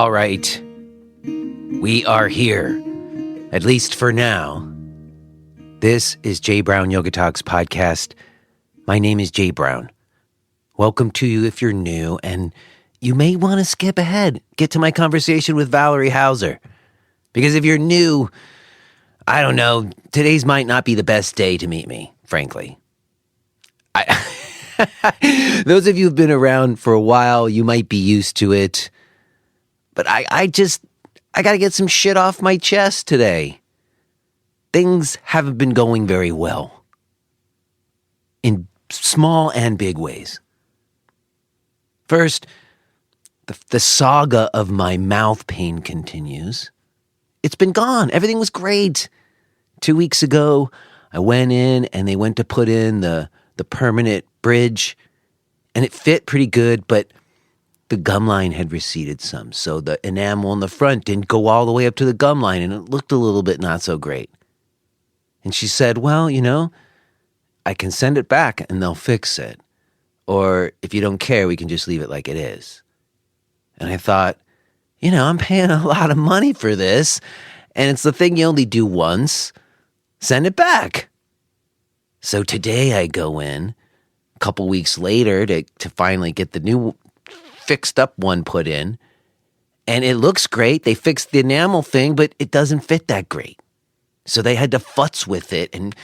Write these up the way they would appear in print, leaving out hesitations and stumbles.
All right, we are here, at least for now. This is Jay Brown Yoga Talks podcast. My name is Jay Brown. Welcome to you if you're new, and you may want to skip ahead, get to my conversation with Valerie Hauser. Because if you're new, I don't know, today's might not be the best day to meet me, frankly. Those of you who've been around for a while, you might be used to it. But I got to get some shit off my chest today. Things haven't been going very well. In small and big ways. First, the saga of my mouth pain continues. It's been gone. Everything was great. 2 weeks ago, I went in and they went to put in the permanent bridge, and it fit pretty good, but the gum line had receded some, so the enamel on the front didn't go all the way up to the gum line, and it looked a little bit not so great. And she said, well, I can send it back and they'll fix it. Or if you don't care, we can just leave it like it is. And I thought, I'm paying a lot of money for this, and it's the thing you only do once. Send it back. So today I go in, a couple weeks later, to finally get the new fixed up one put in, and it looks great. They fixed the enamel thing, but it doesn't fit that great. So they had to futz with it and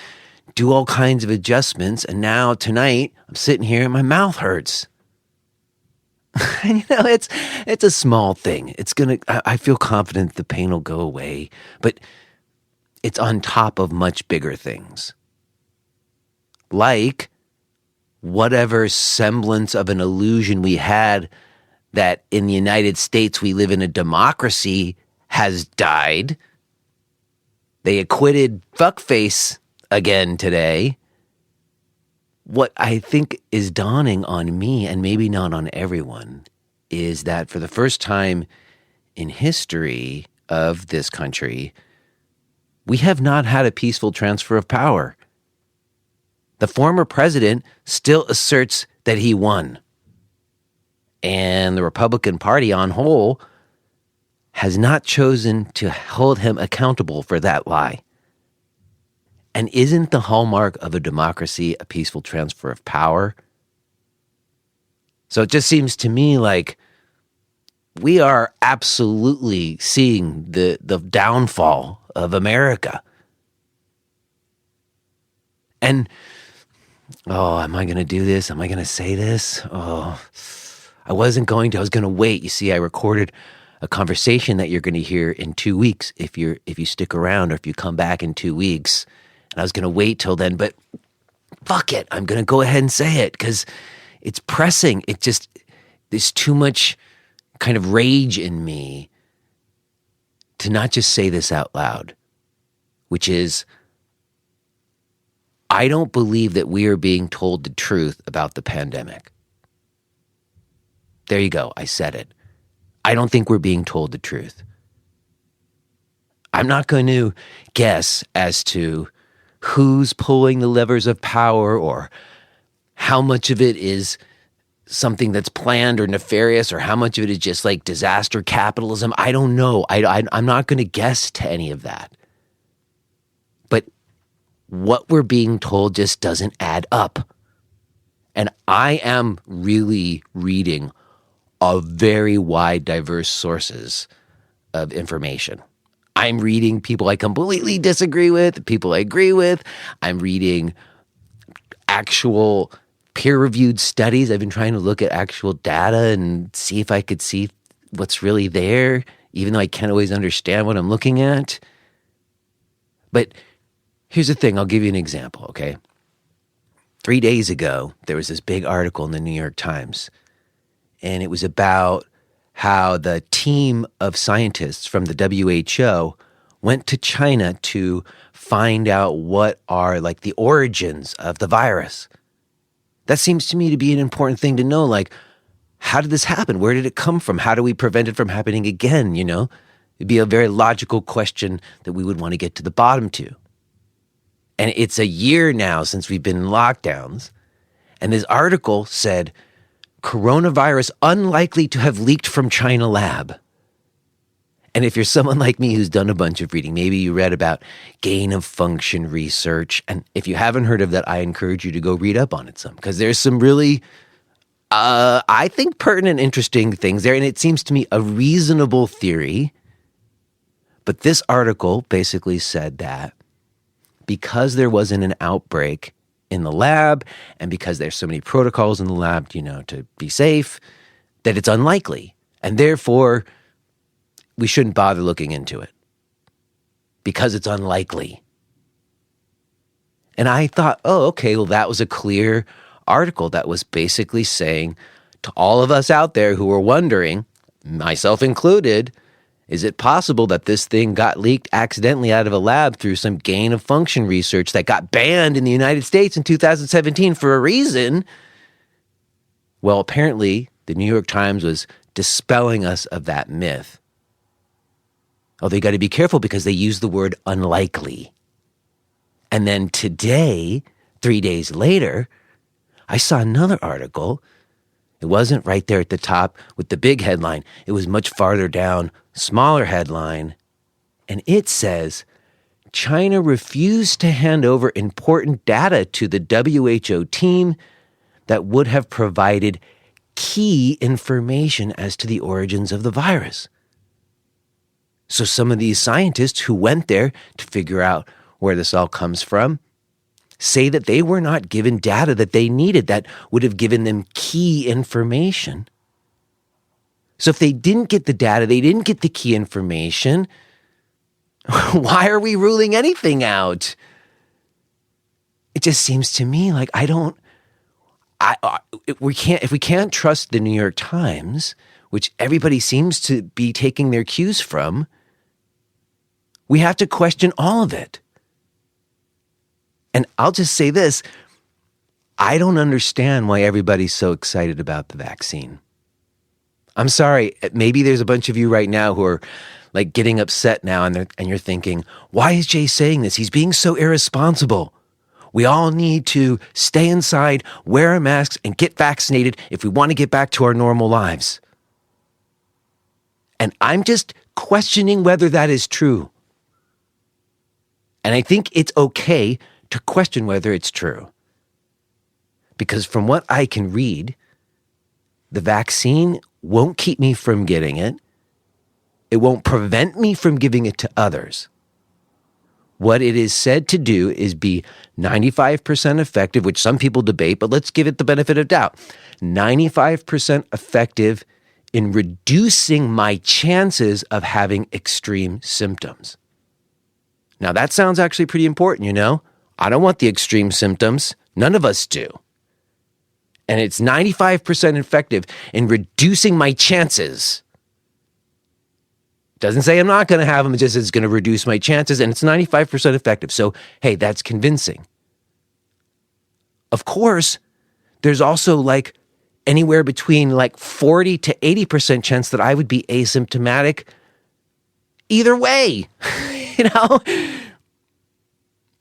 do all kinds of adjustments, and now tonight I'm sitting here and my mouth hurts. And it's a small thing. I feel confident the pain will go away, but it's on top of much bigger things. Like whatever semblance of an illusion we had that in the United States we live in a democracy has died. They acquitted fuckface again today. What I think is dawning on me, and maybe not on everyone, is that for the first time in history of this country, we have not had a peaceful transfer of power. The former president still asserts that he won. And the Republican Party on whole has not chosen to hold him accountable for that lie. And isn't the hallmark of a democracy a peaceful transfer of power? So it just seems to me like we are absolutely seeing the downfall of America. And, am I going to do this? Am I going to say this? I wasn't going to. I was going to wait. You see, I recorded a conversation that you're going to hear in 2 weeks if you stick around, or if you come back in 2 weeks. And I was going to wait till then, but fuck it. I'm going to go ahead and say it because it's pressing. There's too much kind of rage in me to not just say this out loud, which is, I don't believe that we are being told the truth about the pandemic. There you go. I said it. I don't think we're being told the truth. I'm not going to guess as to who's pulling the levers of power, or how much of it is something that's planned or nefarious, or how much of it is just like disaster capitalism. I don't know. I'm not going to guess to any of that. But what we're being told just doesn't add up. And I am really reading a very wide, diverse sources of information. I'm reading people I completely disagree with, people I agree with. I'm reading actual peer-reviewed studies. I've been trying to look at actual data and see if I could see what's really there, even though I can't always understand what I'm looking at. But here's the thing. I'll give you an example, okay? 3 days ago, there was this big article in the New York Times, and it was about how the team of scientists from the WHO went to China to find out what are like the origins of the virus. That seems to me to be an important thing to know. Like, how did this happen? Where did it come from? How do we prevent it from happening again? It'd be a very logical question that we would want to get to the bottom to. And it's a year now since we've been in lockdowns. And this article said, coronavirus unlikely to have leaked from China lab. And if you're someone like me who's done a bunch of reading, maybe you read about gain of function research. And if you haven't heard of that, I encourage you to go read up on it some, because there's some really, I think, pertinent, interesting things there. And it seems to me a reasonable theory. But this article basically said that because there wasn't an outbreak in the lab and because there's so many protocols in the lab, to be safe, that it's unlikely. And therefore, we shouldn't bother looking into it because it's unlikely. And I thought, oh, okay, well, that was a clear article that was basically saying to all of us out there who were wondering, myself included, is it possible that this thing got leaked accidentally out of a lab through some gain of function research that got banned in the United States in 2017 for a reason? Well, apparently, the New York Times was dispelling us of that myth. Although you got to be careful because they use the word unlikely. And then today, 3 days later, I saw another article. It wasn't right there at the top with the big headline. It was much farther down, smaller headline. And it says, China refused to hand over important data to the WHO team that would have provided key information as to the origins of the virus. So some of these scientists who went there to figure out where this all comes from say that they were not given data that they needed that would have given them key information. So if they didn't get the data, they didn't get the key information, why are we ruling anything out? It just seems to me like if we can't trust the New York Times, which everybody seems to be taking their cues from, we have to question all of it. And I'll just say this, I don't understand why everybody's so excited about the vaccine. I'm sorry, maybe there's a bunch of you right now who are like getting upset now and you're thinking, why is Jay saying this? He's being so irresponsible. We all need to stay inside, wear our masks, and get vaccinated if we want to get back to our normal lives. And I'm just questioning whether that is true. And I think it's okay to question whether it's true. Because from what I can read, the vaccine won't keep me from getting it. It won't prevent me from giving it to others. What it is said to do is be 95% effective, which some people debate, but let's give it the benefit of doubt. 95% effective in reducing my chances of having extreme symptoms. Now, that sounds actually pretty important, I don't want the extreme symptoms. None of us do. And it's 95% effective in reducing my chances. Doesn't say I'm not going to have them, it just says it's going to reduce my chances, and it's 95% effective. So, hey, that's convincing. Of course, there's also anywhere between 40 to 80% chance that I would be asymptomatic either way,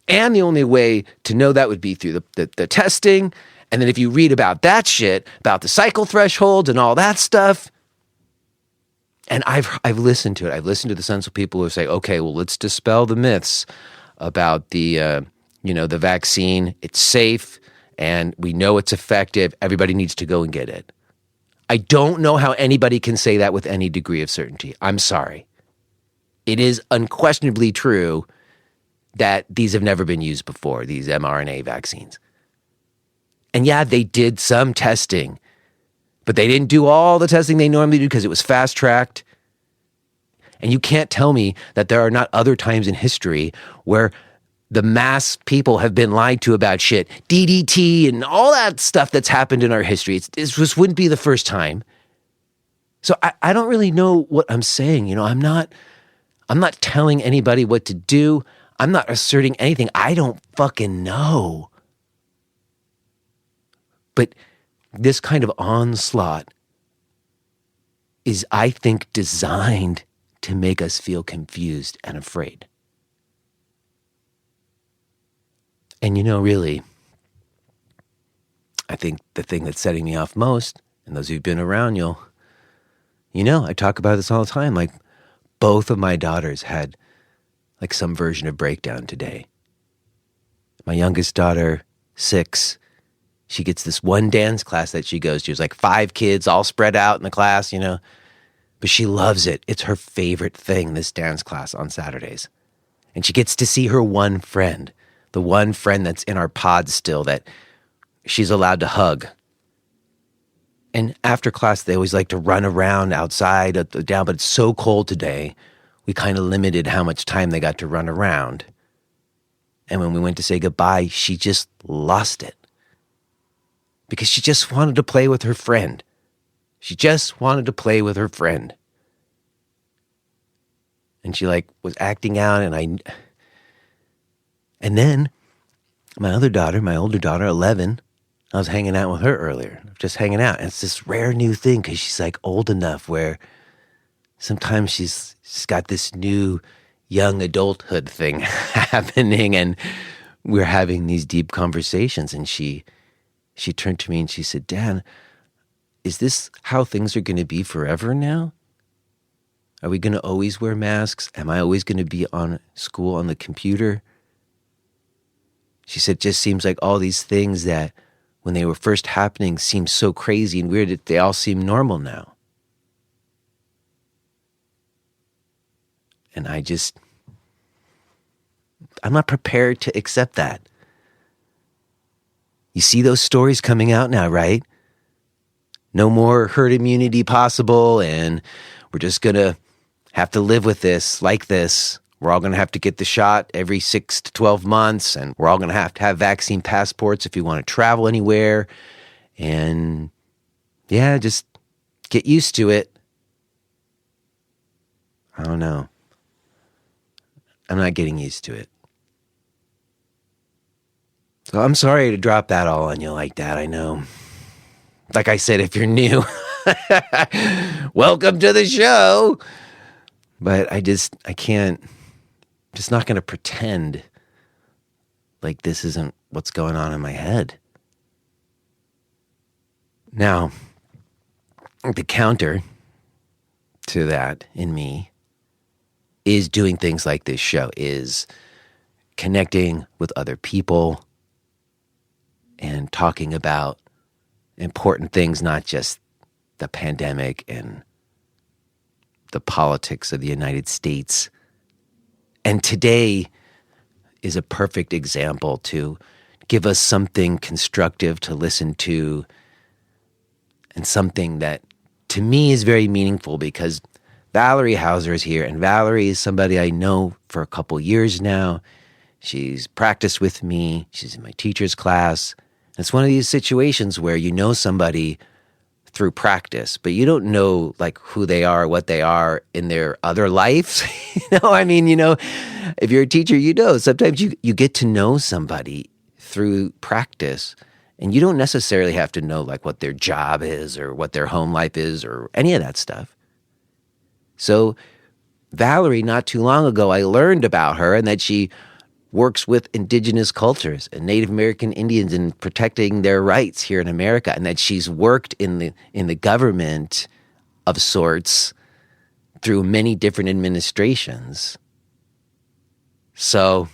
And the only way to know that would be through the testing. And then if you read about that shit, about the cycle thresholds and all that stuff, and I've listened to it. I've listened to the sensible people who say, okay, well, let's dispel the myths about the vaccine. It's safe and we know it's effective. Everybody needs to go and get it. I don't know how anybody can say that with any degree of certainty. I'm sorry. It is unquestionably true that these have never been used before, these mRNA vaccines. And yeah, they did some testing, but they didn't do all the testing they normally do because it was fast-tracked. And you can't tell me that there are not other times in history where the mass people have been lied to about shit, DDT and all that stuff that's happened in our history. This wouldn't be the first time. So I don't really know what I'm saying. I'm not telling anybody what to do. I'm not asserting anything. I don't fucking know. But this kind of onslaught is, I think, designed to make us feel confused and afraid. And really, I think the thing that's setting me off most, and those who've been around, I talk about this all the time, both of my daughters had like some version of breakdown today. My youngest daughter, 6, she gets this one dance class that she goes to. It's like 5 kids all spread out in the class, but she loves it. It's her favorite thing, this dance class on Saturdays. And she gets to see her one friend, the one friend that's in our pod still that she's allowed to hug. And after class, they always like to run around outside, down, but it's so cold today, we kind of limited how much time they got to run around. And when we went to say goodbye, she just lost it. Because she just wanted to play with her friend. She just wanted to play with her friend. And she was acting out, and then my other daughter, my older daughter, 11, I was hanging out with her earlier, just hanging out. And it's this rare new thing because she's old enough where sometimes she's got this new young adulthood thing happening, and we're having these deep conversations. And she turned to me and she said, "Dad, is this how things are going to be forever now? Are we going to always wear masks? Am I always going to be on school on the computer?" She said, "It just seems like all these things that when they were first happening seemed so crazy and weird that they all seem normal now." And I'm not prepared to accept that. You see those stories coming out now, right? No more herd immunity possible, and we're just going to have to live with this like this. We're all going to have to get the shot every 6 to 12 months, and we're all going to have vaccine passports if you want to travel anywhere. And yeah, just get used to it. I don't know. I'm not getting used to it. So I'm sorry to drop that all on you like that, I know. Like I said, if you're new, welcome to the show. But I can't, I'm just not going to pretend like this isn't what's going on in my head. Now, the counter to that in me is doing things like this show, is connecting with other people and talking about important things, not just the pandemic and the politics of the United States. And today is a perfect example to give us something constructive to listen to, and something that to me is very meaningful because Valerie Hauser is here, and Valerie is somebody I know for a couple years now. She's practiced with me. She's in my teacher's class. It's one of these situations where you know somebody through practice, but you don't know who they are, what they are in their other lives. If you're a teacher, sometimes you get to know somebody through practice, and you don't necessarily have to know what their job is or what their home life is or any of that stuff. So Valerie, not too long ago, I learned about her and that she works with indigenous cultures and Native American Indians in protecting their rights here in America, and that she's worked in the government of sorts through many different administrations. So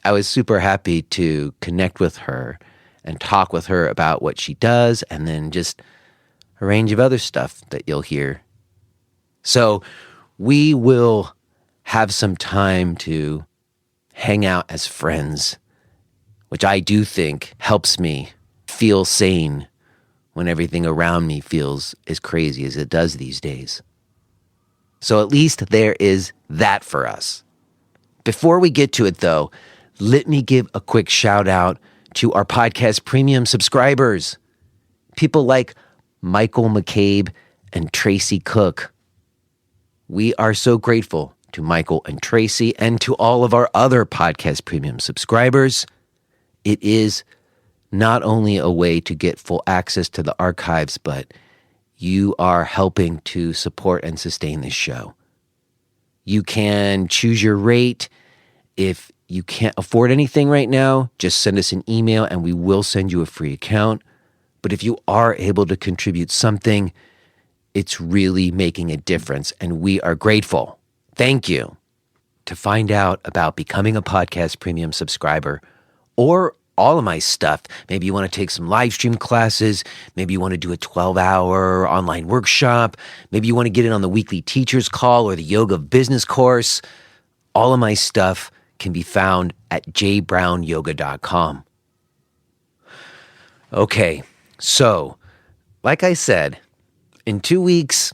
I was super happy to connect with her and talk with her about what she does, and then just a range of other stuff that you'll hear. So we will have some time to hang out as friends, which I do think helps me feel sane when everything around me feels as crazy as it does these days. So at least there is that for us. Before we get to it, though, let me give a quick shout out to our podcast premium subscribers. People like Michael McCabe and Tracy Cook. We are so grateful to Michael and Tracy and to all of our other podcast premium subscribers. It is not only a way to get full access to the archives, but you are helping to support and sustain this show. You can choose your rate. If you can't afford anything right now, just send us an email and we will send you a free account. But if you are able to contribute something, it's really making a difference, and we are grateful. Thank you. To find out about becoming a podcast premium subscriber or all of my stuff, maybe you want to take some live stream classes, maybe you want to do a 12-hour online workshop, maybe you want to get in on the weekly teacher's call or the yoga business course, all of my stuff can be found at jbrownyoga.com. Okay, so like I said, in 2 weeks,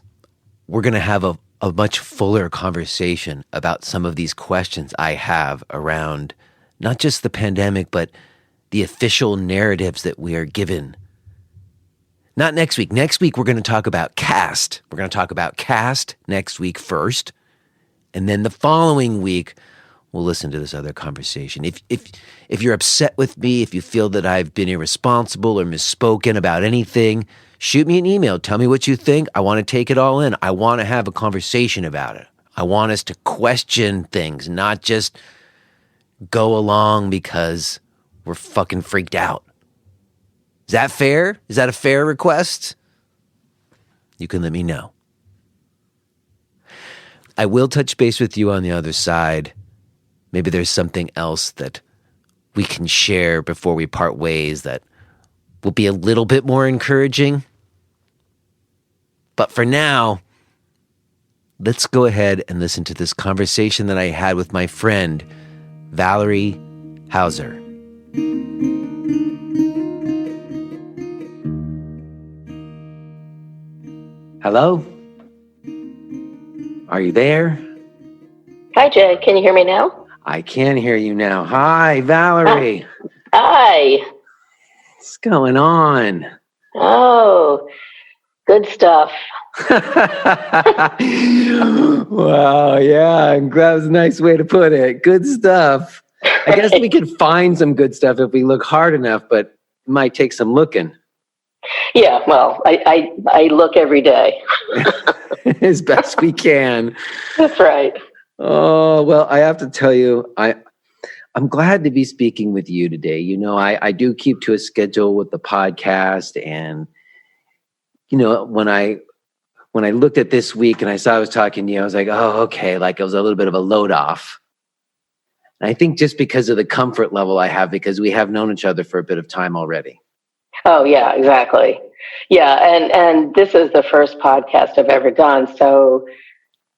we're going to have a much fuller conversation about some of these questions I have around not just the pandemic, but the official narratives that we are given. Not next week. Next week, we're going to talk about caste. We're going to talk about caste next week first. And then the following week, we'll listen to this other conversation. If you're upset with me, if you feel that I've been irresponsible or misspoken about anything, shoot me an email. Tell me what you think. I want to take it all in. I want to have a conversation about it. I want us to question things, not just go along because we're fucking freaked out. Is that fair? Is that a fair request? You can let me know. I will touch base with you on the other side. Maybe there's something else that we can share before we part ways that will be a little bit more encouraging. But for now, let's go ahead and listen to this conversation that I had with my friend, Valerie Hauser. Hello? Are you there? Hi, Jay. Can you hear me now? I can hear you now. Hi, Valerie. Hi. What's going on? Oh, good stuff. Wow, yeah, that was a nice way to put it. Good stuff. I guess we could find some good stuff if we look hard enough, but it might take some looking. Yeah, well, I look every day. As best we can. That's right. Oh, well, I have to tell you, I'm glad to be speaking with you today. You know, I do keep to a schedule with the podcast, and you know, when I looked at this week and I saw I was talking to you, I was like, oh, okay, like it was a little bit of a load off. And I think just because of the comfort level I have, because we have known each other for a bit of time already. Oh, yeah, exactly. Yeah, and this is the first podcast I've ever done, so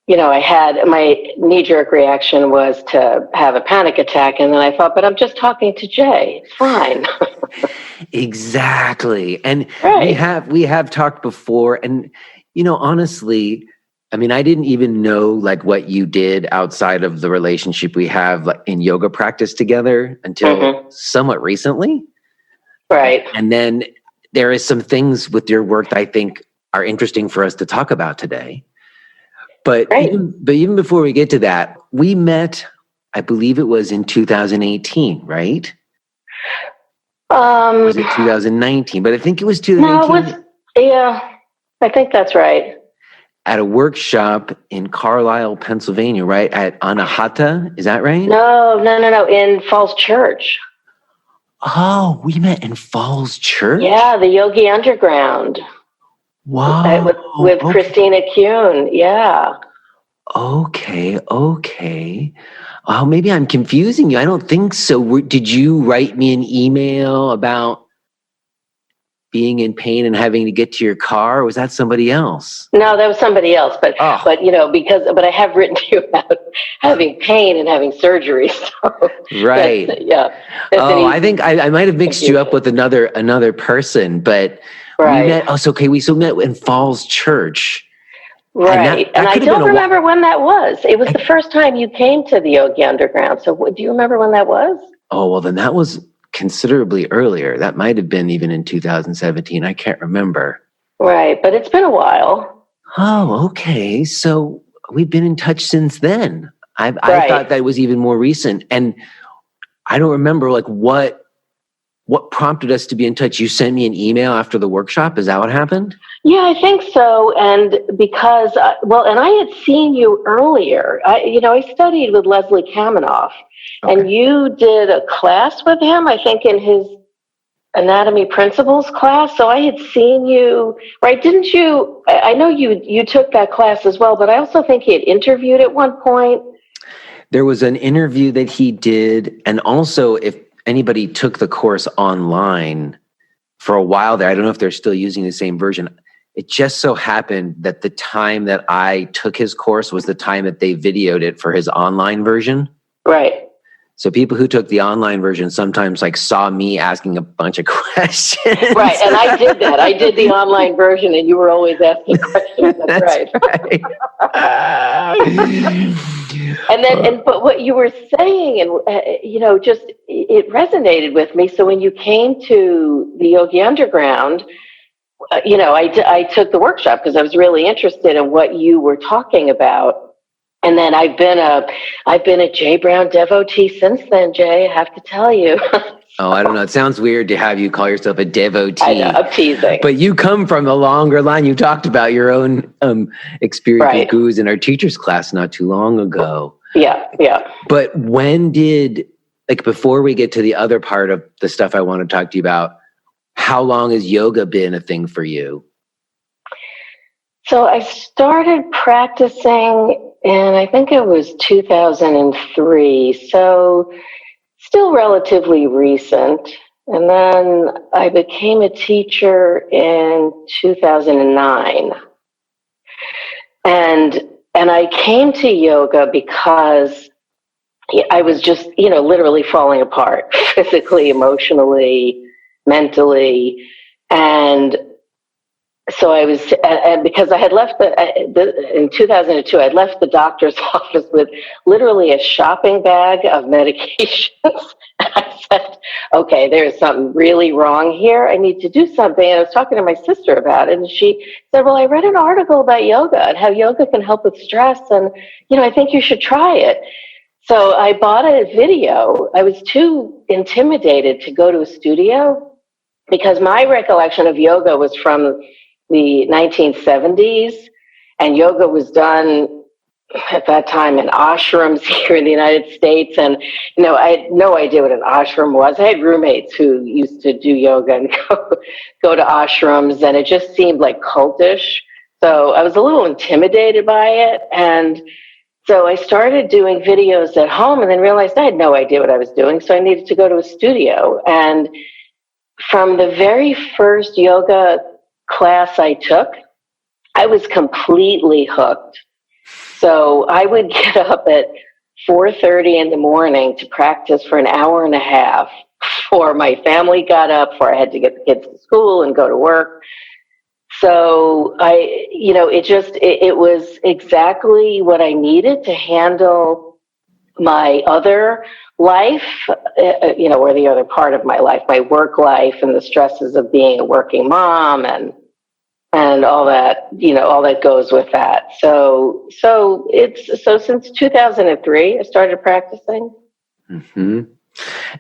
you know, I had my knee-jerk reaction was to have a panic attack, and then I thought, but I'm just talking to Jay. It's fine. Exactly. And right. we have talked before, and you know, honestly, I mean, I didn't even know like what you did outside of the relationship we have like, in yoga practice together until somewhat recently. Right. And then there is some things with your work that I think are interesting for us to talk about today. But even before we get to that, we met, I believe it was in 2018, right? Was it 2019? But I think it was 2018. No, I think that's right. At a workshop in Carlisle, Pennsylvania, right? At Anahata, is that right? No, in Falls Church. Oh, we met in Falls Church? Yeah, the Yogi Underground. Wow. With Christina Kuhn, yeah. Okay. Oh, maybe I'm confusing you. I don't think so. Did you write me an email about being in pain and having to get to your car? Or was that somebody else? No, that was somebody else. But you know, but I have written to you about having pain and having surgery. So right. I think I might have mixed you up with another person, but right. We met. We met in Falls Church. Right. And I don't remember when that was. It was the first time you came to the Yogi Underground. So do you remember when that was? Oh, well, then that was considerably earlier. That might have been even in 2017. I can't remember. Right. But it's been a while. Oh, okay. So we've been in touch since then. I thought that was even more recent. And I don't remember like what prompted us to be in touch. You sent me an email after the workshop. Is that what happened? Yeah, I think so. And because, and I had seen you earlier. I studied with Leslie Kaminoff, and you did a class with him, I think, in his anatomy principles class. So I had seen you, right? Didn't you? I know you took that class as well, but I also think he had interviewed at one point. There was an interview that he did, and also if anybody took the course online for a while there, I don't know if they're still using the same version. It just so happened that the time that I took his course was the time that they videoed it for his online version. Right. So people who took the online version sometimes like saw me asking a bunch of questions. Right, and I did that. I did the online version, and you were always asking questions. That's right. But what you were saying, and just it resonated with me. So when you came to the Yogi Underground, I took the workshop because I was really interested in what you were talking about. And then I've been a Jay Brown devotee since then, Jay, I have to tell you. Oh, I don't know. It sounds weird to have you call yourself a devotee. I know, I'm teasing. But you come from a longer line. You talked about your own experience with gurus in our teacher's class not too long ago. Yeah. But when did, before we get to the other part of the stuff I want to talk to you about, how long has yoga been a thing for you? So I started practicing and I think it was 2003, so still relatively recent. And then I became a teacher in 2009. And I came to yoga because I was just, literally falling apart physically, emotionally, mentally. And so I was, and because I had left in 2002, I'd left the doctor's office with literally a shopping bag of medications. And I said, okay, there's something really wrong here. I need to do something. And I was talking to my sister about it. And she said, well, I read an article about yoga and how yoga can help with stress. And, I think you should try it. So I bought a video. I was too intimidated to go to a studio because my recollection of yoga was from the 1970s, and yoga was done at that time in ashrams here in the United States. And, I had no idea what an ashram was. I had roommates who used to do yoga and go to ashrams, and it just seemed like cultish. So I was a little intimidated by it. And so I started doing videos at home and then realized I had no idea what I was doing. So I needed to go to a studio. And from the very first yoga class I took, I was completely hooked. So I would get up at 4:30 in the morning to practice for an hour and a half before my family got up, before I had to get the kids to school and go to work. So it was exactly what I needed to handle my other life, or the other part of my life, my work life and the stresses of being a working mom and all that, all that goes with that. So since 2003, I started practicing. Mm-hmm.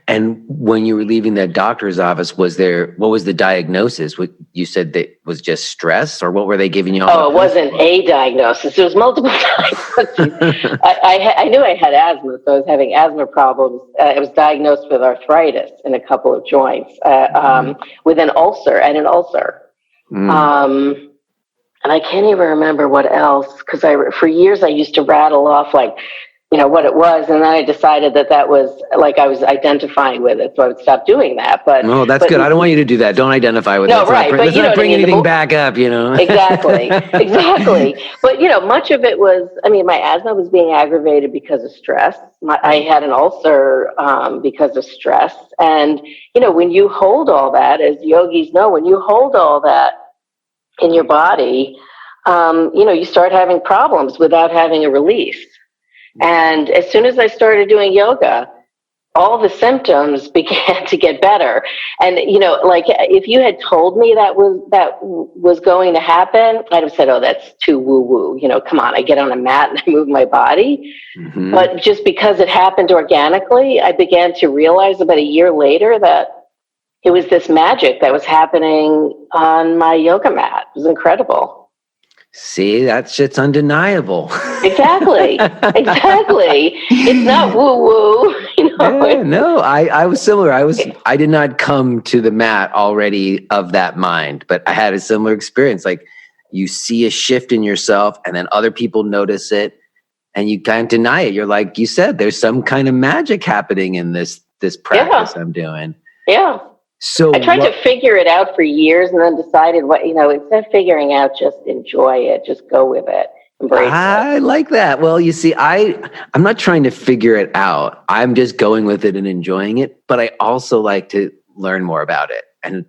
And when you were leaving that doctor's office, what was the diagnosis? What you said that was just stress, or what were they giving you? Oh, it wasn't a diagnosis. It was multiple diagnoses. I knew I had asthma, so I was having asthma problems. I was diagnosed with arthritis in a couple of joints, with an ulcer. And I can't even remember what else, because for years I used to rattle off what it was, and then I decided that was I was identifying with it, so I would stop doing that. But that's good. I don't want you to do that. Don't identify with it. No, right. Let's not bring anything back up, Exactly. But much of it was, my asthma was being aggravated because of stress. I had an ulcer because of stress, and when you hold all that, as yogis know, when you hold all that in your body, you start having problems without having a release. And as soon as I started doing yoga, all the symptoms began to get better. And, if you had told me that was going to happen, I'd have said, oh, that's too woo-woo. Come on, I get on a mat and I move my body. Mm-hmm. But just because it happened organically, I began to realize about a year later that it was this magic that was happening on my yoga mat. It was incredible. See, that shit's undeniable. Exactly. It's not woo-woo. Yeah, no, I was similar. I did not come to the mat already of that mind, but I had a similar experience. Like, you see a shift in yourself and then other people notice it and you can't deny it. You're like, you said, there's some kind of magic happening in this practice I'm doing. Yeah. So I tried to figure it out for years and then decided instead of figuring out, just enjoy it, just go with it, embrace it. I like that. Well, you see, I'm not trying to figure it out. I'm just going with it and enjoying it. But I also like to learn more about it and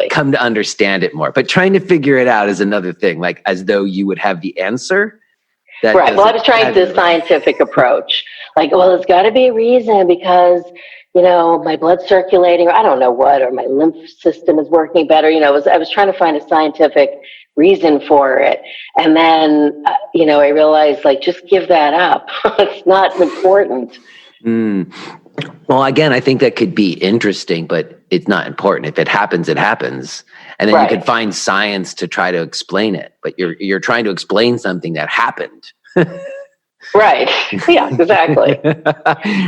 come to understand it more. But trying to figure it out is another thing, like as though you would have the answer. Right. Well, I was trying the scientific approach. Like, well, it's got to be a reason because, my blood's circulating, or I don't know what, or my lymph system is working better. I was trying to find a scientific reason for it. And then, I realized, like, just give that up. It's not important. Well, again, I think that could be interesting, but it's not important. If it happens, it happens. And then you can find science to try to explain it. But you're trying to explain something that happened. Right. Yeah, exactly.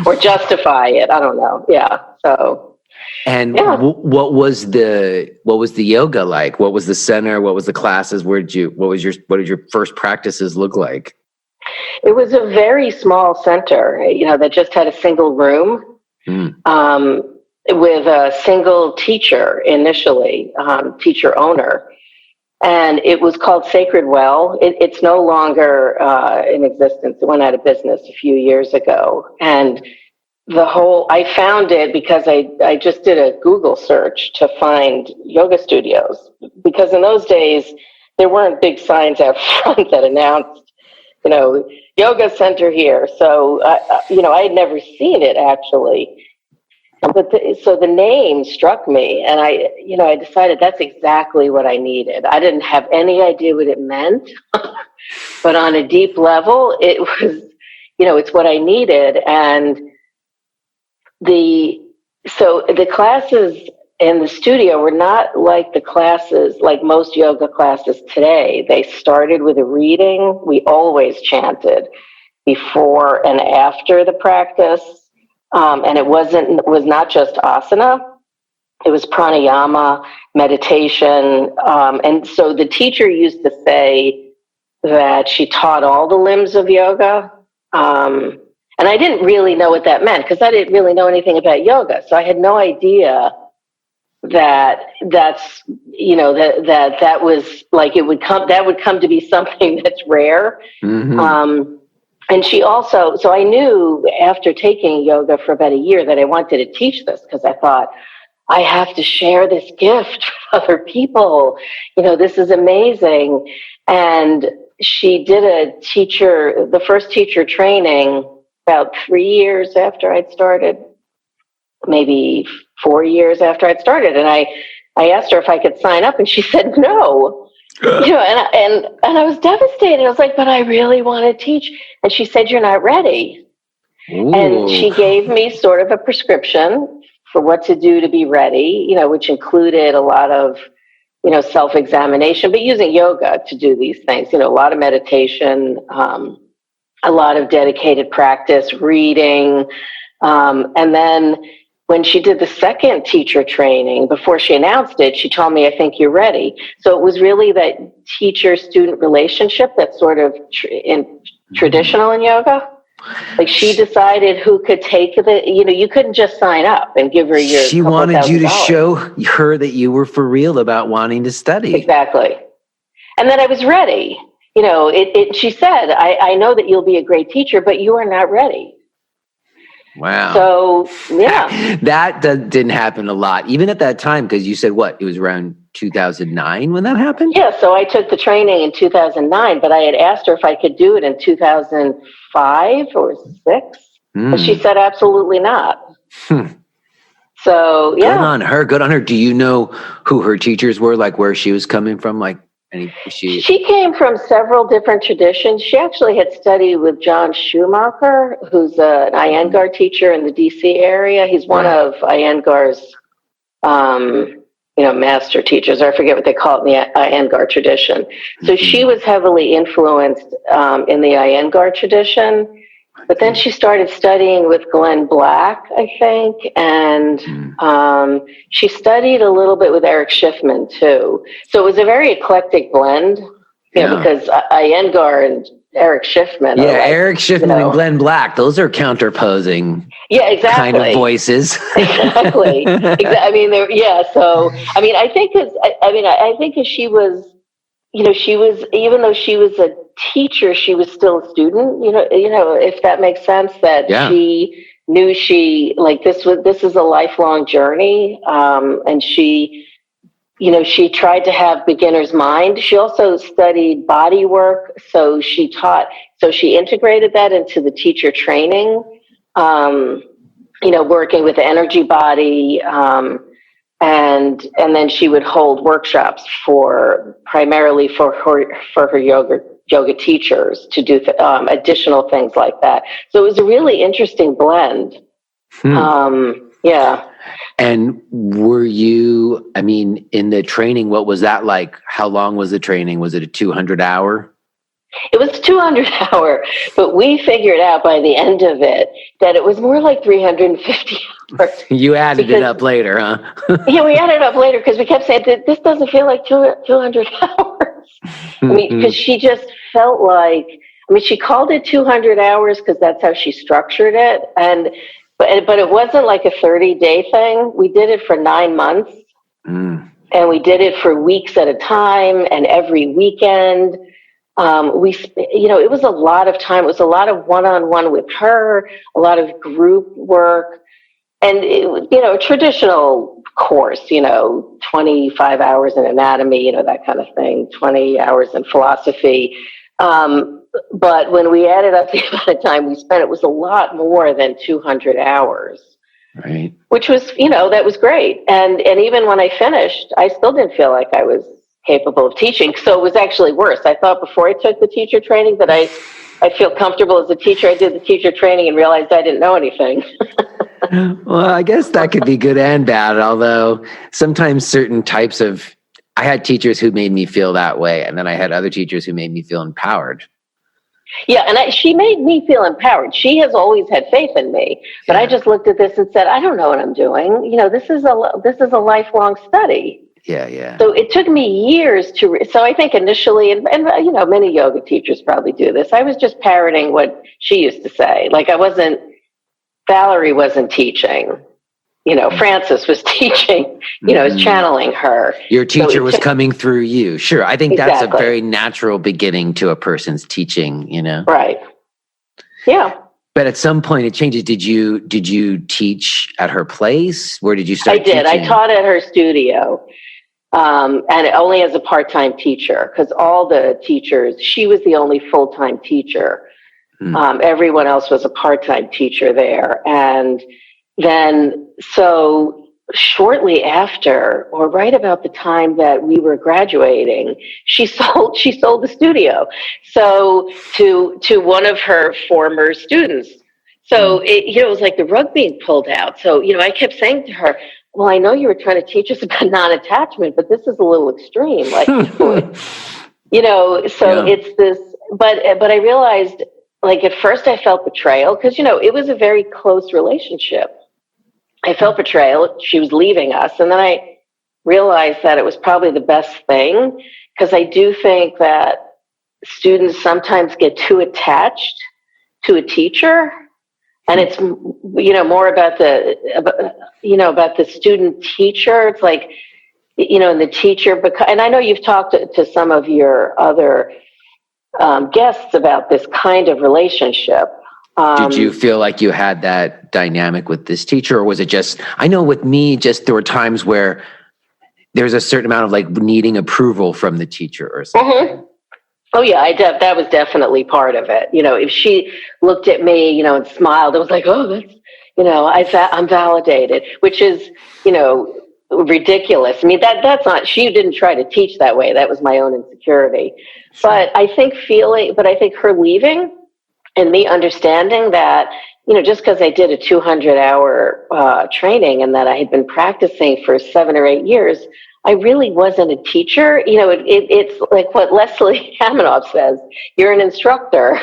Or justify it. I don't know. Yeah. So. And what was the yoga like? What was the center? What was the classes? What did your first practices look like? It was a very small center, that just had a single room, with a single teacher initially, teacher owner. And it was called Sacred Well. It's no longer in existence. It went out of business a few years ago. And I found it because I just did a Google search to find yoga studios. Because in those days, there weren't big signs out front that announced, yoga center here. So, I had never seen it actually. But so the name struck me, and I decided that's exactly what I needed. I didn't have any idea what it meant, but on a deep level, it was, it's what I needed. And the classes in the studio were not like the classes, like most yoga classes today. They started with a reading. We always chanted before and after the practice. And it was not just asana, it was pranayama, meditation. And so the teacher used to say that she taught all the limbs of yoga. And I didn't really know what that meant because I didn't really know anything about yoga. So I had no idea that was like, that would come to be something that's rare. Mm-hmm. And she also, so I knew after taking yoga for about a year that I wanted to teach this because I thought, I have to share this gift with other people. This is amazing. And she did the first teacher training about 3 years after I'd started, maybe 4 years after I'd started. And I asked her if I could sign up and she said no. And I was devastated. I was like, but I really want to teach. And she said, you're not ready. Ooh. And she gave me sort of a prescription for what to do to be ready, which included a lot of, self-examination, but using yoga to do these things, a lot of meditation, a lot of dedicated practice, reading. And then when she did the second teacher training, before she announced it, she told me, I think you're ready. So it was really that teacher-student relationship that's sort of traditional in yoga. Like she decided who could take you couldn't just sign up and give her your She wanted you to show her that you were for real about wanting to study. Exactly. And then I was ready. She said, I know that you'll be a great teacher, but you are not ready. Wow. So, yeah. That didn't happen a lot, even at that time, because you said what? It was around 2009 when that happened? Yeah, so I took the training in 2009, but I had asked her if I could do it in 2005 or 6. And she said absolutely not. So, yeah. Good on her. Do you know who her teachers were, like where she was coming from? Like, She came from several different traditions. She actually had studied with John Schumacher, who's an Iyengar teacher in the DC area. He's one of Iyengar's master teachers, or I forget what they call it in the Iyengar tradition. So she was heavily influenced in the Iyengar tradition, but then she started studying with Glenn Black, I think, and she studied a little bit with Eric Schiffman too. So it was a very eclectic blend, because Iyengar and Eric Schiffman. Yeah, Eric Schiffman and Glenn Black, those are counterposing kind of voices. Exactly. I mean, so, I think as she was, she was, even though she was a teacher, she was still a student, if that makes sense, that she knew this is a lifelong journey. And she tried to have beginner's mind. She also studied body work. So she integrated that into the teacher training, working with the energy body. And then she would hold workshops primarily for her yoga teachers to do additional things like that. So it was a really interesting blend. And were you, in the training, what was that like? How long was the training? Was it a 200-hour? It was 200-hour, but we figured out by the end of it that it was more like 350 hours. You added it up later, huh? Yeah, we added it up later because we kept saying that this doesn't feel like 200 hours. Because she just felt like, she called it 200 hours because that's how she structured it. But it wasn't like a 30-day thing. We did it for 9 months. And we did it for weeks at a time and every weekend. It was a lot of time. It was a lot of one-on-one with her, a lot of group work, and a traditional course, 25 hours in anatomy, that kind of thing, 20 hours in philosophy. But when we added up the amount of time we spent, it was a lot more than 200 hours. Right. Which was, that was great. And even when I finished, I still didn't feel like I was capable of teaching. So it was actually worse. I thought before I took the teacher training that I feel comfortable as a teacher. I did the teacher training and realized I didn't know anything. Well, I guess that could be good and bad, although sometimes certain types of, I had teachers who made me feel that way, and then I had other teachers who made me feel empowered. Yeah, and she made me feel empowered. She has always had faith in me, but I just looked at this and said, I don't know what I'm doing. This is a lifelong study. Yeah. So it took me years so I think initially, and many yoga teachers probably do this, I was just parroting what she used to say. Like Valerie wasn't teaching, Frances was teaching, was channeling her. Your teacher was coming through you. Sure. I think that's a very natural beginning to a person's teaching, Right. Yeah. But at some point it changes. Did you teach at her place? Where did you start teaching? I taught at her studio. And only as a part-time teacher, because all the teachers, she was the only full-time teacher. Everyone else was a part-time teacher there. And then, so shortly after, or right about the time that we were graduating, she sold the studio. So to one of her former students. So it was like the rug being pulled out. So, I kept saying to her, well, I know you were trying to teach us about non-attachment, but this is a little extreme. It's this, but I realized, at first I felt betrayal because, it was a very close relationship. I felt betrayal. She was leaving us. And then I realized that it was probably the best thing because I do think that students sometimes get too attached to a teacher. And it's, more about the student teacher. It's like, and the teacher, and I know you've talked to some of your other guests about this kind of relationship. Did you feel like you had that dynamic with this teacher, or was it just, I know with me, just there were times where there's a certain amount of needing approval from the teacher or something. Mm-hmm. Oh yeah, that was definitely part of it. If she looked at me, and smiled, it was like, oh, that's, I'm validated, which is, ridiculous. That's not, she didn't try to teach that way. That was my own insecurity. Sure. But I think her leaving and me understanding that, just because I did a 200-hour training and that I had been practicing for 7 or 8 years, I really wasn't a teacher. It's like what Leslie Kaminoff says, you're an instructor.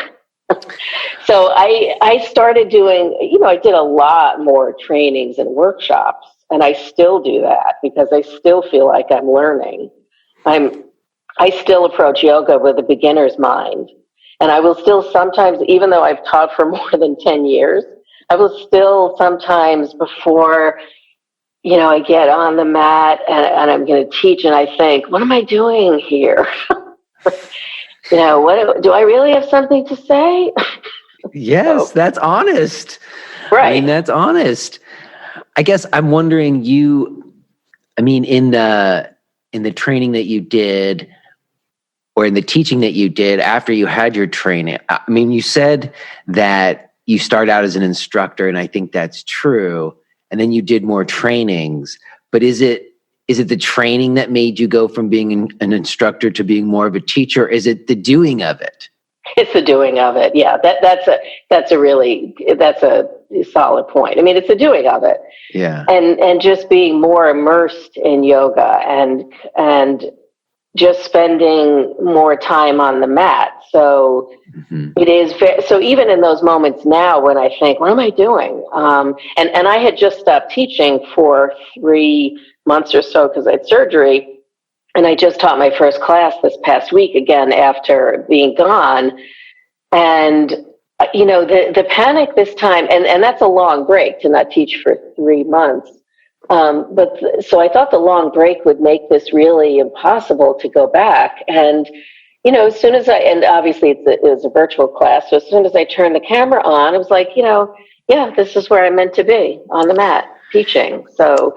So I started doing, I did a lot more trainings and workshops, and I still do that because I still feel like I'm learning. I still approach yoga with a beginner's mind. And I will still sometimes, even though I've taught for more than 10 years, I will still sometimes before, I get on the mat and I'm going to teach and I think, what am I doing here? What do I really have something to say? Yes, that's honest. Right. I mean, that's honest. I guess I'm wondering in the training that you did, or in the teaching that you did after you had your training, I mean, you said that you started out as an instructor, and I think that's true. And then you did more trainings. But is it the training that made you go from being an instructor to being more of a teacher? Is it the doing of it? It's the doing of it. Yeah, that's a solid point. I mean, it's the doing of it. Yeah. And just being more immersed in yoga and just spending more time on the mat. So it is so even in those moments now when I think, what am I doing? And I had just stopped teaching for 3 months or so because I had surgery. And I just taught my first class this past week again after being gone. And, the panic this time, and that's a long break to not teach for 3 months. So I thought the long break would make this really impossible to go back. And, as soon as and obviously it was a virtual class. So as soon as I turned the camera on, it was like, yeah, this is where I'm meant to be, on the mat teaching. So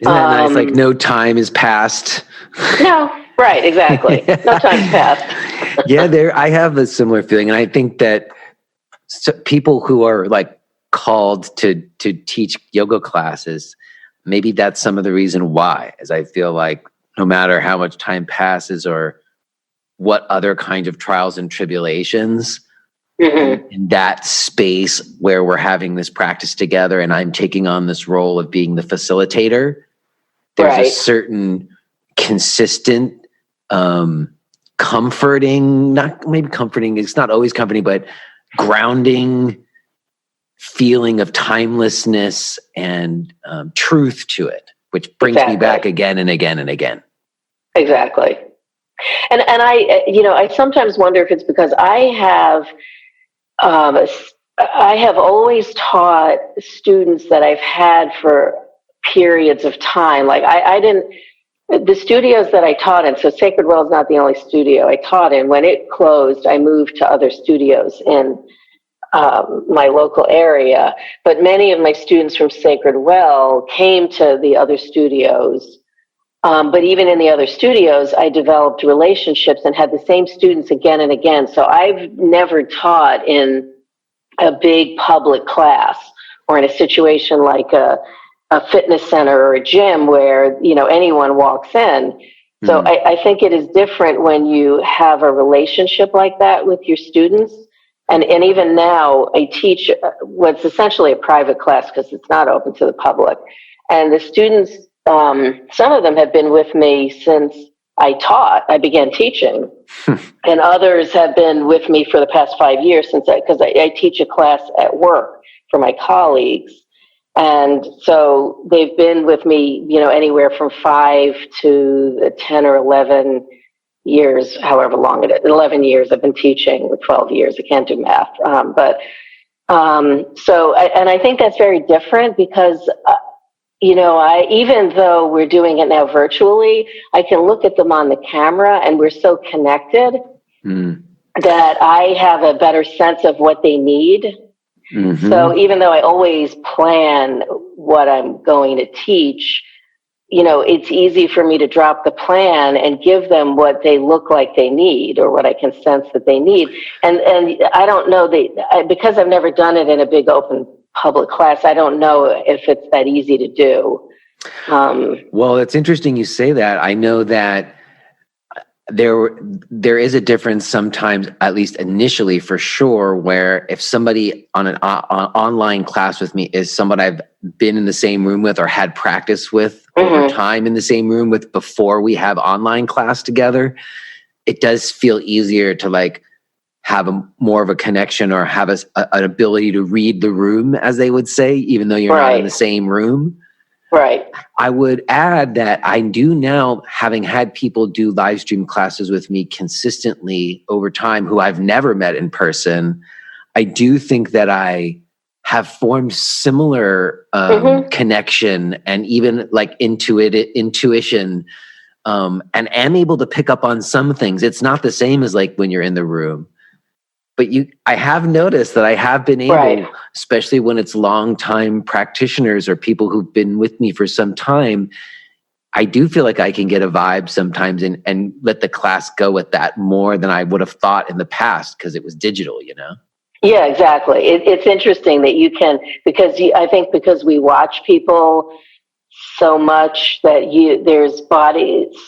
isn't that nice? Like no time has passed. No, right, exactly. No time's passed. Yeah, I have a similar feeling, and I think that people who are like called to teach yoga classes, maybe that's some of the reason why. As I feel like no matter how much time passes or what other kinds of trials and tribulations, in that space where we're having this practice together, and I'm taking on this role of being the facilitator. There's a certain consistent, comforting, it's not always comforting, but grounding feeling of timelessness and truth to it, which brings me back again and again and again. Exactly. And I sometimes wonder if it's because I have always taught students that I've had for periods of time. Like the studios that I taught in, so Sacred Well is not the only studio I taught in. When it closed, I moved to other studios in my local area. But many of my students from Sacred Well came to the other studios. But even in the other studios, I developed relationships and had the same students again and again. So I've never taught in a big public class or in a situation like a fitness center or a gym where, anyone walks in. So I think it is different when you have a relationship like that with your students. And even now I teach what's essentially a private class because it's not open to the public. And the students, some of them have been with me since I began teaching. And others have been with me for the past 5 years because I teach a class at work for my colleagues. And so they've been with me, anywhere from 5 to 10 or 11 years, however long it is. 11 years I've been teaching, or 12 years. I can't do math. And I think that's very different because, even though we're doing it now virtually, I can look at them on the camera and we're so connected that I have a better sense of what they need. So even though I always plan what I'm going to teach, it's easy for me to drop the plan and give them what they look like they need or what I can sense that they need. And I don't know because I've never done it in a big open public class, I don't know if it's that easy to do. Well, it's interesting you say that. I know that there is a difference sometimes, at least initially for sure, where if somebody on an online class with me is someone I've been in the same room with or had practice with over time in the same room with before we have online class together, it does feel easier to like have more of a connection or have an ability to read the room, as they would say, even though you're not in the same room. Right. I would add that I do now, having had people do live stream classes with me consistently over time who I've never met in person, I do think that I have formed similar connection and even like intuition, and am able to pick up on some things. It's not the same as like when you're in the room. But I have noticed that I have been able, especially when it's long-time practitioners or people who've been with me for some time, I do feel like I can get a vibe sometimes and let the class go with that more than I would have thought in the past because it was digital, you know? Yeah, exactly. It's interesting that you can, I think because we watch people so much that there's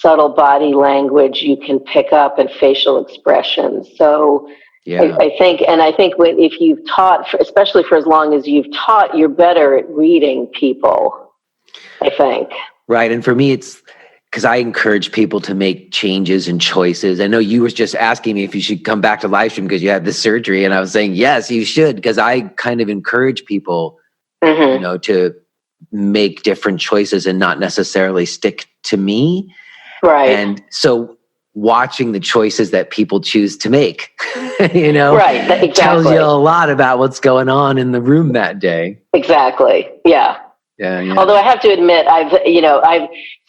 subtle body language you can pick up and facial expressions. So yeah. I think if you've taught, especially for as long as you've taught, you're better at reading people, I think. Right. And for me, it's because I encourage people to make changes and choices. I know you were just asking me if you should come back to live stream because you had the surgery. And I was saying, yes, you should, because I kind of encourage people, you know, to make different choices and not necessarily stick to me. Right. And so watching the choices that people choose to make, you know, exactly. tells you a lot about what's going on in the room that day. Exactly. Yeah. Yeah. Although I have to admit,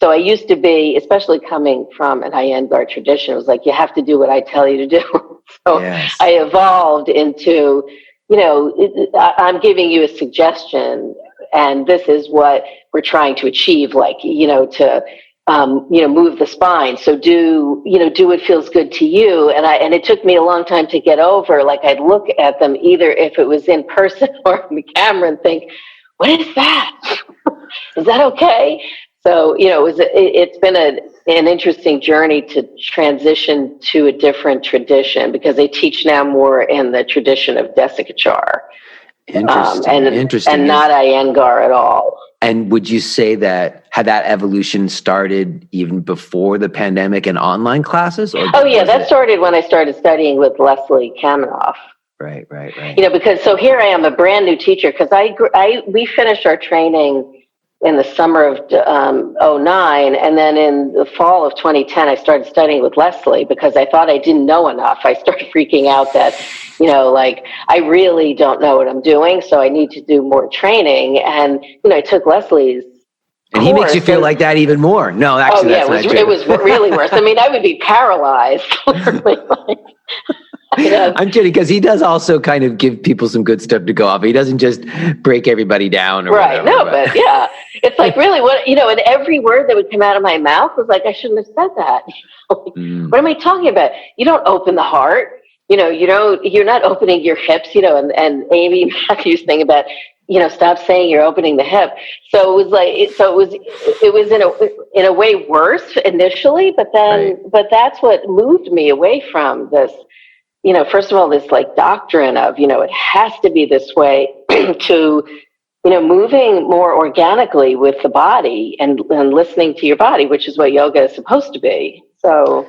so I used to be, especially coming from an Iyengar tradition, it was like, you have to do what I tell you to do. So yes. I evolved into, I'm giving you a suggestion and this is what we're trying to achieve, like, to move the spine. So do what feels good to you. And it took me a long time to get over, like I'd look at them either if it was in person or on the camera and think, what is that? Is that okay? So, it's been an interesting journey to transition to a different tradition because they teach now more in the tradition of Desikachar. Interesting. And not Iyengar at all. And would you say that had that evolution started even before the pandemic and online classes? That started when I started studying with Leslie Kaminoff. Right. Because so here I am, a brand new teacher, because we finished our training in the summer of 2009, and then in the fall of 2010, I started studying with Leslie because I thought I didn't know enough. I started freaking out that, I really don't know what I'm doing, so I need to do more training. And, I took Leslie's and he makes you feel like that even more. No, actually, that's not true. It was really worse. I mean, I would be paralyzed. I'm kidding, because he does also kind of give people some good stuff to go off. He doesn't just break everybody down or whatever. No, but yeah, it's like really and every word that would come out of my mouth was like, I shouldn't have said that. What am I talking about? You don't open the heart. You're not opening your hips, and Amy Matthews' thing about, stop saying you're opening the hip. So it was like, it was in a way worse initially, but that's what moved me away from this. First of all, this like doctrine of, it has to be this way to, moving more organically with the body and listening to your body, which is what yoga is supposed to be. So,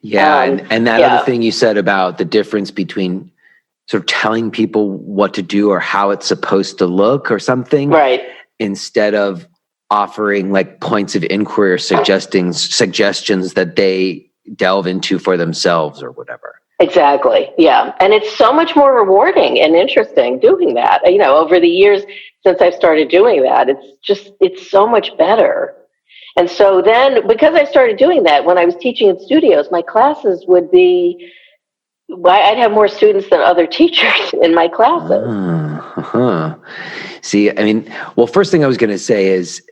and that other thing you said about the difference between sort of telling people what to do or how it's supposed to look or something, right? Instead of offering like points of inquiry or suggestions that they delve into for themselves or whatever. Exactly. Yeah. And it's so much more rewarding and interesting doing that. Over the years since I've started doing that, it's so much better. And so then, because I started doing that, when I was teaching in studios, my classes would be, I'd have more students than other teachers in my classes. See, I mean, well, first thing I was going to say is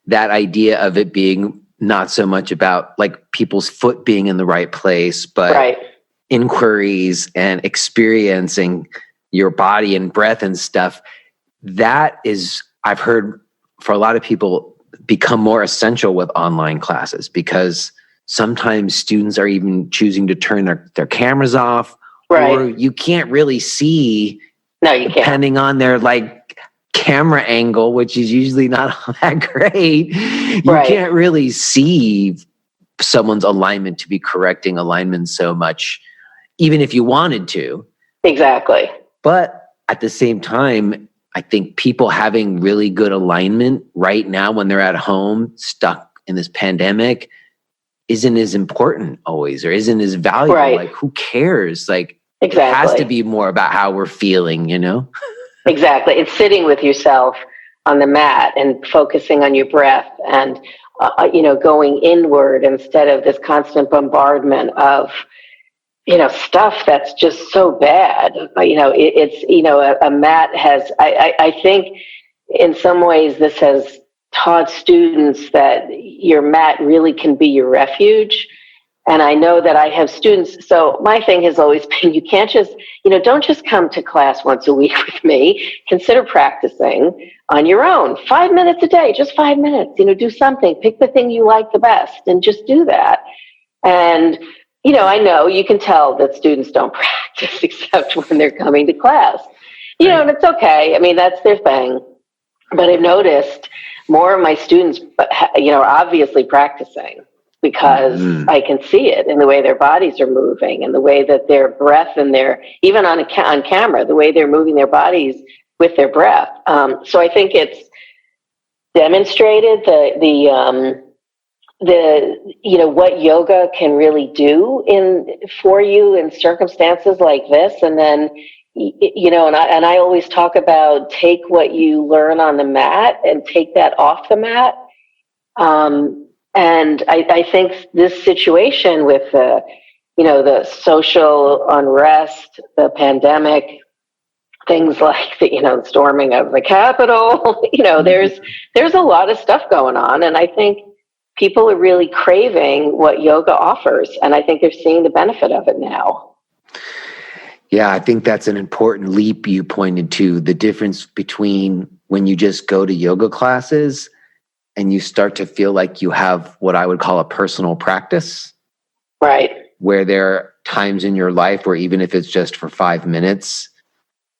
that idea of it being not so much about like people's foot being in the right place, but inquiries and experiencing your body and breath and stuff. That is, I've heard for a lot of people, become more essential with online classes because Sometimes students are even choosing to turn their cameras off, Right. or you can't really see. No, you can't. Depending on their camera angle, which is usually not that great, you Right. can't really see someone's alignment to be correcting alignment so much, even if you wanted to. Exactly. But at the same time, I think people having really good alignment right now when they're at home, stuck in this pandemic, isn't as important always, or isn't as valuable. Right. Like, who cares? Like, exactly. It has to be more about how we're feeling, Exactly. It's sitting with yourself on the mat and focusing on your breath and, going inward instead of this constant bombardment of, stuff that's just so bad. A mat has, I think in some ways this has taught students that your mat really can be your refuge. And I know that I have students. So my thing has always been, you can't just, don't just come to class once a week with me. Consider practicing on your own. 5 minutes a day, just 5 minutes, do something, pick the thing you like the best and just do that. And, I know you can tell that students don't practice except when they're coming to class, and it's okay. I mean, that's their thing. But I've noticed more of my students, are obviously practicing because I can see it in the way their bodies are moving and the way that their breath and even on camera, the way they're moving their bodies with their breath. So I think it's demonstrated what yoga can really do for you in circumstances like this. And then, and I always talk about take what you learn on the mat and take that off the mat. And I think this situation with the social unrest, the pandemic, things like the storming of the Capitol, there's a lot of stuff going on, and I think people are really craving what yoga offers, and I think they're seeing the benefit of it now. Yeah, I think that's an important leap you pointed to, the difference between when you just go to yoga classes and you start to feel like you have what I would call a personal practice. Right. Where there are times in your life where even if it's just for 5 minutes,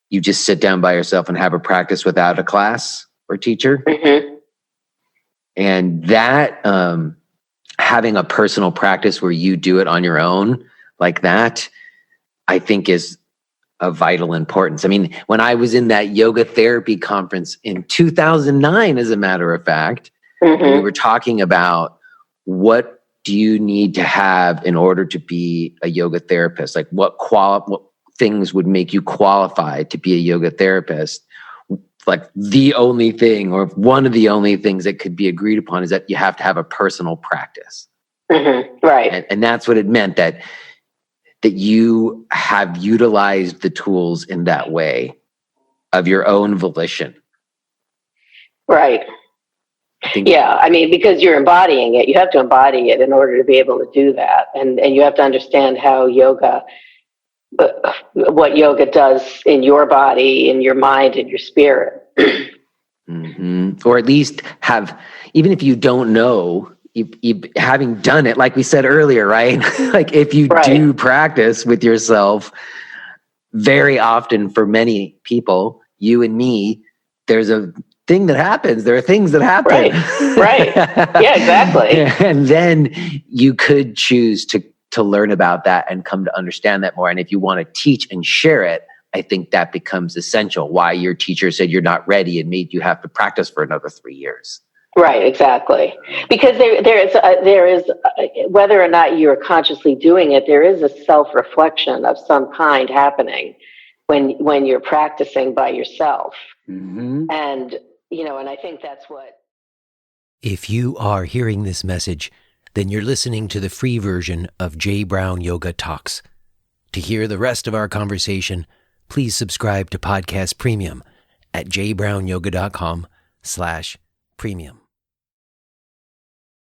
you just sit down by yourself and have a practice without a class or teacher. Mm-hmm. And that having a personal practice where you do it on your own like that, I think is of vital importance. I mean, when I was in that yoga therapy conference in 2009, as a matter of fact, we were talking about what do you need to have in order to be a yoga therapist? Like what things would make you qualified to be a yoga therapist? Like the only thing, or one of the only things that could be agreed upon, is that you have to have a personal practice. Mm-hmm. Right. And that's what it meant, that you have utilized the tools in that way of your own volition. Right. Yeah, I mean, because you're embodying it, you have to embody it in order to be able to do that. And you have to understand how what yoga does in your body, in your mind, in your spirit. Or at least even if you don't know, you having done it, like we said earlier, right? Like if you do practice with yourself, very often for many people, you and me, there's a thing that happens. There are things that happen. Right. Yeah, exactly. And then you could choose to learn about that and come to understand that more. And if you want to teach and share it, I think that becomes essential. Why your teacher said you're not ready and made you have to practice for another 3 years. Right, exactly. Because there is whether or not you're consciously doing it, there is a self-reflection of some kind happening when you're practicing by yourself. And and I think that's what. If you are hearing this message, then you're listening to the free version of J. Brown Yoga Talks. To hear the rest of our conversation, please subscribe to Podcast Premium at jbrownyoga.com/premium.